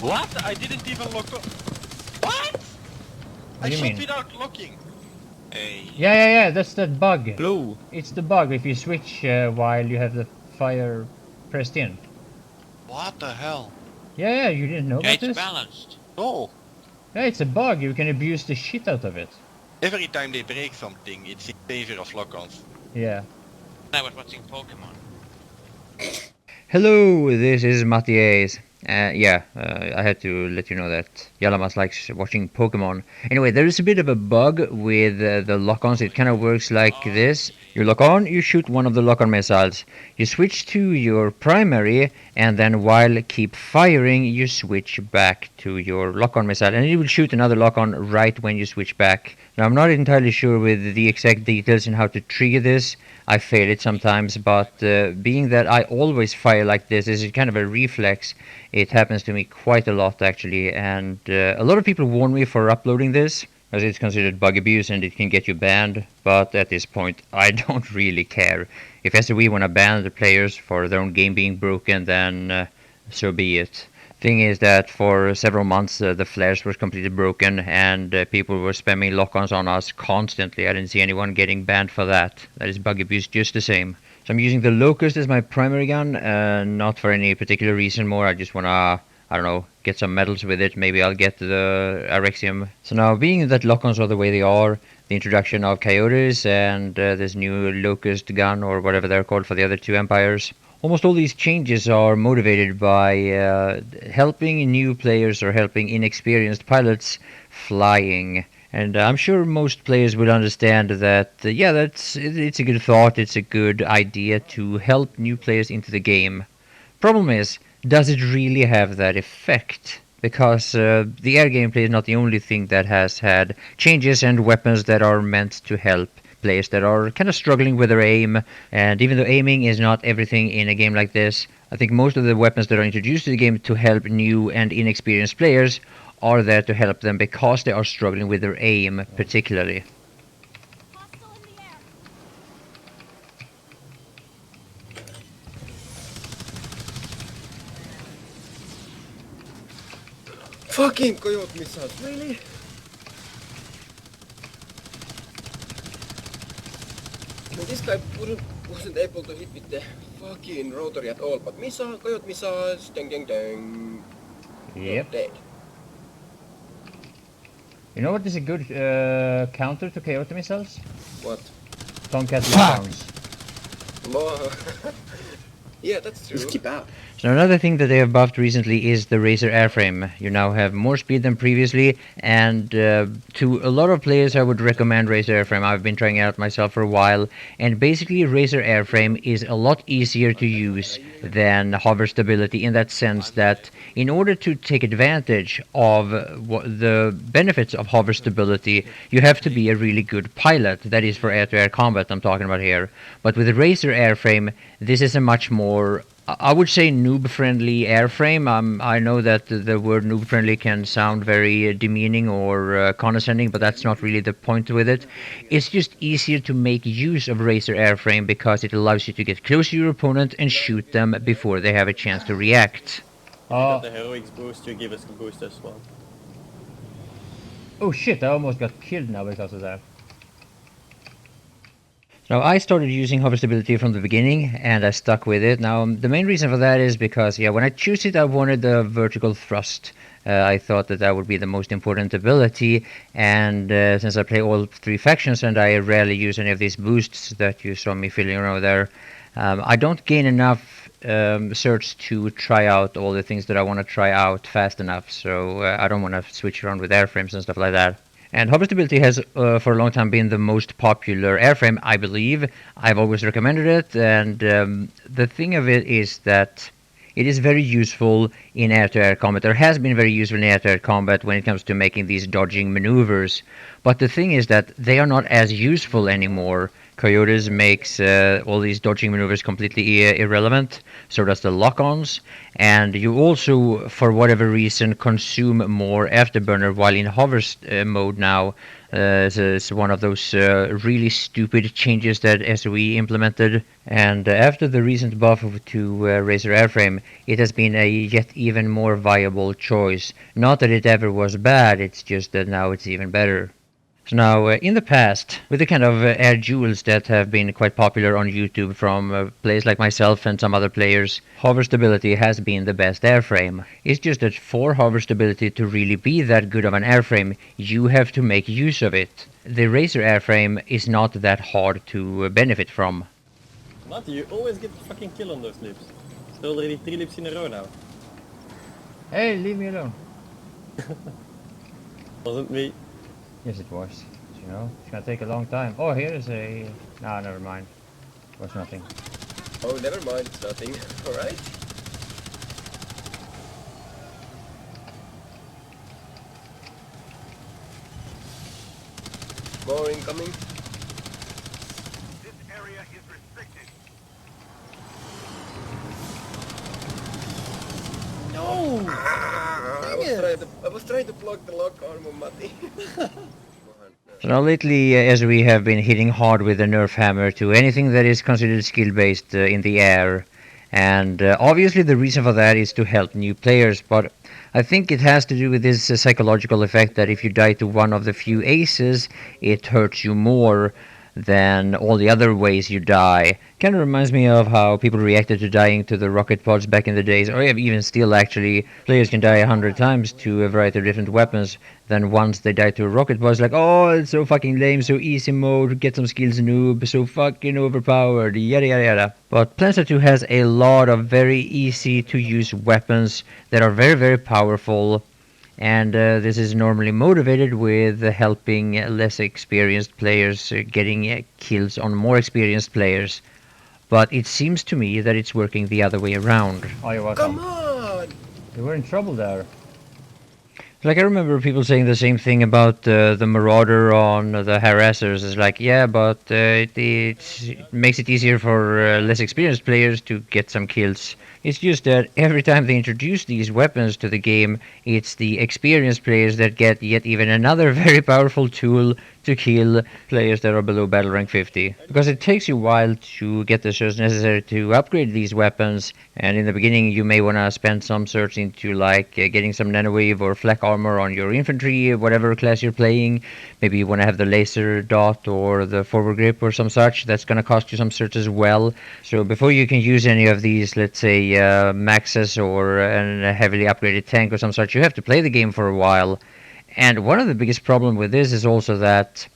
What? I didn't even lock up. What? What I do you shot mean? without locking. Hey. Yeah, that's that bug. Blue. It's the bug if you switch while you have the fire pressed in. What the hell? Yeah, you didn't know Yeah, about it's this? balanced. No. Yeah, it's a bug. You can abuse the shit out of it. Every time they break something, it's in favor of lock-ons. Yeah. I was watching Pokemon. Hello, this is MattiAce. I had to let you know that Yalamas likes watching Pokemon. Anyway, there is a bit of a bug with the lock-ons. It kind of works like this. You lock on, you shoot one of the lock-on missiles. You switch to your primary, and then while keep firing, you switch back to your lock-on missile. And it will shoot another lock-on right when you switch back. Now, I'm not entirely sure with the exact details in how to trigger this. I fail it sometimes, but being that I always fire like this is kind of a reflex. It happens to me quite a lot actually, and a lot of people warn me for uploading this as it's considered bug abuse and it can get you banned. But at this point, I don't really care. If SOE want to ban the players for their own game being broken, then so be it. Thing is that for several months the flares were completely broken and people were spamming lock-ons on us constantly. I didn't see anyone getting banned for that. That is bug abuse just the same. So I'm using the Locust as my primary gun, not for any particular reason more. I just wanna, I don't know, get some medals with it. Maybe I'll get the Arexium. So now, being that lock-ons are the way they are, the introduction of Coyotes and this new Locust gun or whatever they're called for the other two empires, almost all these changes are motivated by helping new players or helping inexperienced pilots flying. And I'm sure most players will understand that, it's a good thought, it's a good idea to help new players into the game. Problem is, does it really have that effect? Because the air gameplay is not the only thing that has had changes and weapons that are meant to help players that are kind of struggling with their aim. And even though aiming is not everything in a game like this, I think most of the weapons that are introduced to the game to help new and inexperienced players are there to help them because they are struggling with their aim particularly. Fucking coyote missiles, really? And this guy wasn't able to hit with the fucking rotary at all, but missile, coyote missiles, dang dang dang. Yep. Not dead. You know what is a good counter to Coyote missiles? What? Tomcat lock-ons. More. Yeah, that's true. Just keep out. So another thing that they have buffed recently is the Razer airframe. You now have more speed than previously, and to a lot of players I would recommend Razer airframe. I've been trying it out myself for a while, and basically Razer airframe is a lot easier to use than hover stability in that sense that in order to take advantage of the benefits of hover stability, you have to be a really good pilot. That is for air-to-air combat I'm talking about here. But with the Razer airframe, this is a much more, I would say, noob-friendly airframe. I know that the word noob-friendly can sound very demeaning or condescending, but that's not really the point with it. It's just easier to make use of Razer airframe because it allows you to get close to your opponent and shoot them before they have a chance to react. Got the heroics boost to give us a boost as well. Oh shit, I almost got killed now because of that. Now, I started using hover stability from the beginning, and I stuck with it. Now, the main reason for that is because, when I choose it, I wanted the vertical thrust. I thought that that would be the most important ability, and since I play all three factions and I rarely use any of these boosts that you saw me filling around there, I don't gain enough certs to try out all the things that I want to try out fast enough, so I don't want to switch around with airframes and stuff like that. And hover stability has for a long time been the most popular airframe, I believe. I've always recommended it, and the thing of it is that it is very useful in air-to-air combat. It has been very useful in air-to-air combat when it comes to making these dodging maneuvers. But the thing is that they are not as useful anymore Coyotes makes all these dodging maneuvers completely irrelevant. So does the lock-ons. And you also, for whatever reason, consume more afterburner while in hover mode now. It's one of those really stupid changes that SOE implemented. And after the recent buff to Razer Airframe, it has been a yet even more viable choice. Not that it ever was bad, it's just that now it's even better. So now, in the past, with the kind of air jewels that have been quite popular on YouTube from players like myself and some other players, hover stability has been the best airframe. It's just that for hover stability to really be that good of an airframe, you have to make use of it. The Razer airframe is not that hard to benefit from. Matti, you always get the fucking kill on those lips. It's already 3 lips in a row now. Hey, leave me alone. Wasn't me. Yes, it was. You know, it's gonna take a long time. Oh, here is a... No, never mind. It was nothing. Oh, never mind, it's nothing. Alright. More incoming. This area is restricted. No! I was trying to block the lock armor, Matti. So now lately, as we have been hitting hard with the nerf hammer to anything that is considered skill-based in the air, and obviously the reason for that is to help new players, but I think it has to do with this psychological effect that if you die to one of the few aces, it hurts you more than all the other ways you die. Kind of reminds me of how people reacted to dying to the rocket pods back in the days, or even still actually. Players can die 100 times to a variety of different weapons, then once they die to a rocket pod, it's like, oh, it's so fucking lame, so easy mode, get some skills noob, so fucking overpowered, yada yada yada. But Planetside 2 has a lot of very easy to use weapons that are very very powerful, and this is normally motivated with helping less experienced players getting kills on more experienced players. But it seems to me that it's working the other way around. Oh, you're welcome. Come on! You were in trouble there. Like, I remember people saying the same thing about the Marauder on the Harassers. It's like, yeah, but it makes it easier for less experienced players to get some kills. It's just that every time they introduce these weapons to the game, it's the experienced players that get yet even another very powerful tool to kill players that are below battle rank 50. Because it takes you a while to get the certs necessary to upgrade these weapons, and in the beginning you may want to spend some certs into like getting some nanowave or flak armor on your infantry, whatever class you're playing. Maybe you want to have the laser dot or the forward grip or some such. That's going to cost you some certs as well. So before you can use any of these, let's say maxes or a heavily upgraded tank or some such, you have to play the game for a while. And one of the biggest problems with this is also that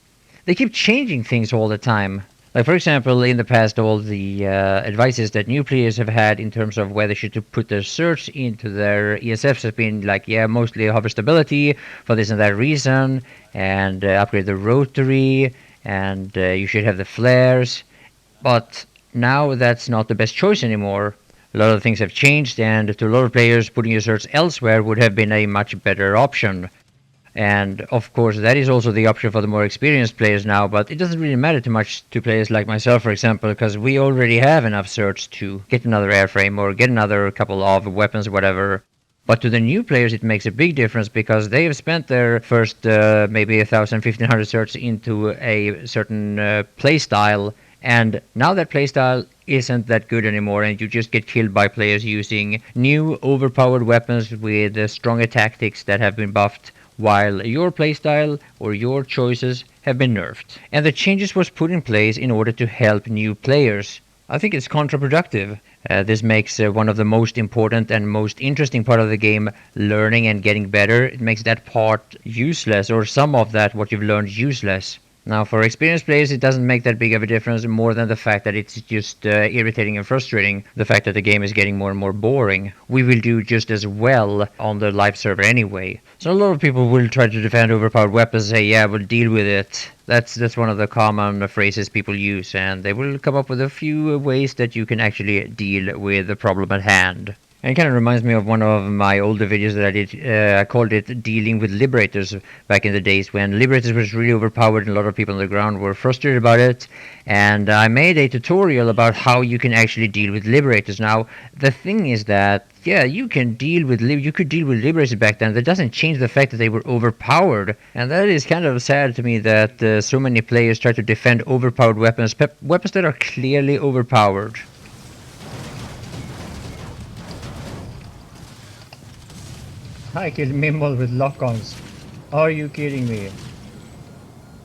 they keep changing things all the time. Like, for example, in the past, all the advices that new players have had in terms of where they should put their search into their ESFs have been like, yeah, mostly hover stability for this and that reason, and upgrade the rotary, and you should have the flares. But now that's not the best choice anymore. A lot of things have changed, and to a lot of players, putting your search elsewhere would have been a much better option. And of course that is also the option for the more experienced players now, but it doesn't really matter too much to players like myself, for example, because we already have enough certs to get another airframe or get another couple of weapons or whatever. But to the new players it makes a big difference because they have spent their first maybe 1,000, 1,500 certs into a certain playstyle, and now that playstyle isn't that good anymore, and you just get killed by players using new overpowered weapons with stronger tactics that have been buffed, while your playstyle or your choices have been nerfed. And the changes was put in place in order to help new players. I think it's counterproductive. This makes one of the most important and most interesting part of the game learning and getting better. It makes that part useless, or some of that what you've learned useless. Now, for experienced players, it doesn't make that big of a difference, more than the fact that it's just irritating and frustrating, the fact that the game is getting more and more boring. We will do just as well on the live server anyway. So a lot of people will try to defend overpowered weapons and say, yeah, we'll deal with it. That's one of the common phrases people use, and they will come up with a few ways that you can actually deal with the problem at hand. And it kind of reminds me of one of my older videos that I did. I called it Dealing with Liberators back in the days when Liberators was really overpowered and a lot of people on the ground were frustrated about it. And I made a tutorial about how you can actually deal with Liberators. Now, the thing is that, yeah, you could deal with Liberators back then. That doesn't change the fact that they were overpowered. And that is kind of sad to me that so many players try to defend overpowered weapons, weapons that are clearly overpowered. I killed Mimble with lock-ons. Are you kidding me?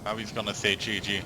I was gonna say GG.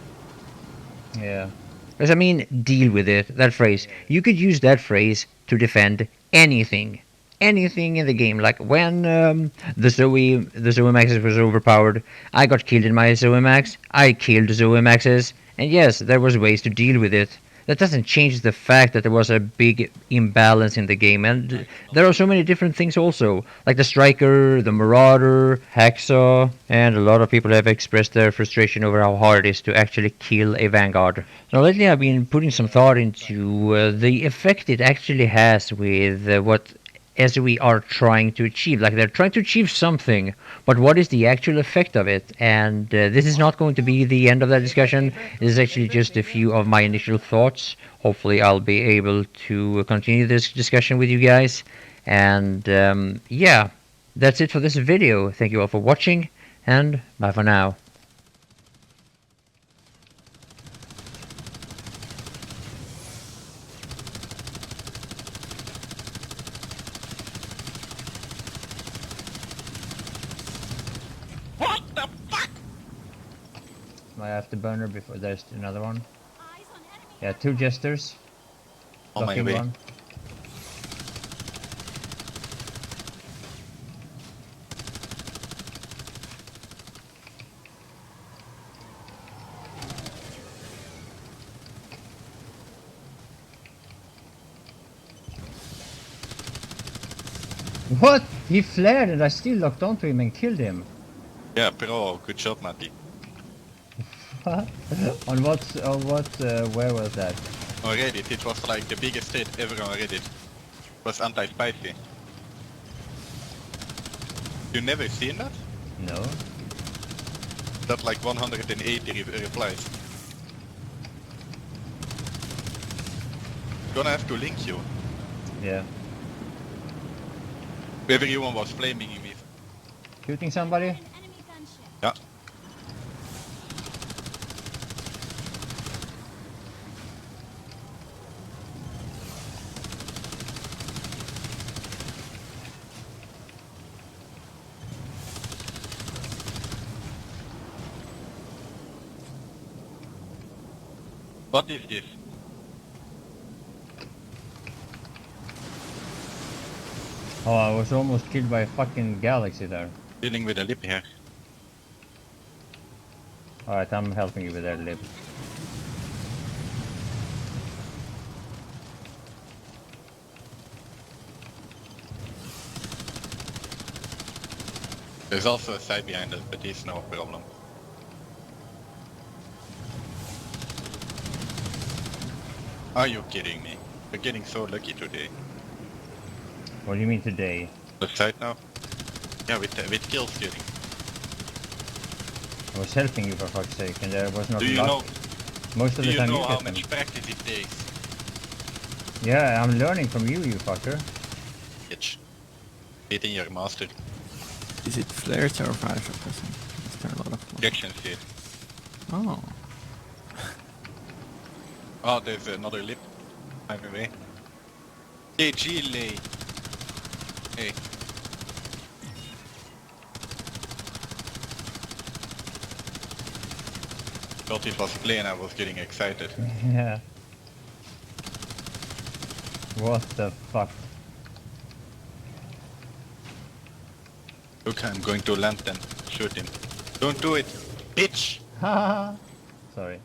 Yeah. Because I mean, deal with it. That phrase. You could use that phrase to defend anything. Anything in the game. Like when the Zoe Maxes was overpowered, I got killed in my Zoe Max. I killed Zoe Maxes. And yes, there was ways to deal with it. That doesn't change the fact that there was a big imbalance in the game, and there are so many different things also, like the Striker, the Marauder, Hacksaw, and a lot of people have expressed their frustration over how hard it is to actually kill a Vanguard. Now lately I've been putting some thought into the effect it actually has with what as we are trying to achieve. Like they're trying to achieve something, but what is the actual effect of it? And this is not going to be the end of that discussion. This is actually just a few of my initial thoughts. Hopefully I'll be able to continue this discussion with you guys. And yeah, that's it for this video. Thank you all for watching, and bye for now. What the fuck? My afterburner before there's another one. Yeah, 2 jesters. On my Blocking way. one. What? He flared and I still locked onto him and killed him. Yeah, bra. Good job, Matti. On what, where was that? On Reddit, it was like the biggest hit ever on Reddit. It was anti-spicy. You never seen that? No. That like 180 replies. Gonna have to link you. Yeah. Everyone was flaming me. Shooting somebody? Yeah. What is this? Oh, I was almost killed by a fucking galaxy there. Dealing with a lip here. Alright, I'm helping you with that lip. There's also a side behind us, but it's no problem. Are you kidding me? We're getting so lucky today. What do you mean today? The side now? Yeah, with kill stealing. I was helping you for fuck's sake, and there was not Do you luck. know? Most of Do the you time know you how get them. much practice it takes? Yeah, I'm learning from you, you fucker. Bitch. Hitting your master. Is it flares or fire suppressing? Is there a lot of flares? Reaction shit. Oh. Oh, there's another lip. I'm away. Hey, Chile. Hey. Thought it was play and I was getting excited. Yeah. What the fuck? Look, I'm going to land them. Shoot him. Don't do it, bitch! Haha. Sorry.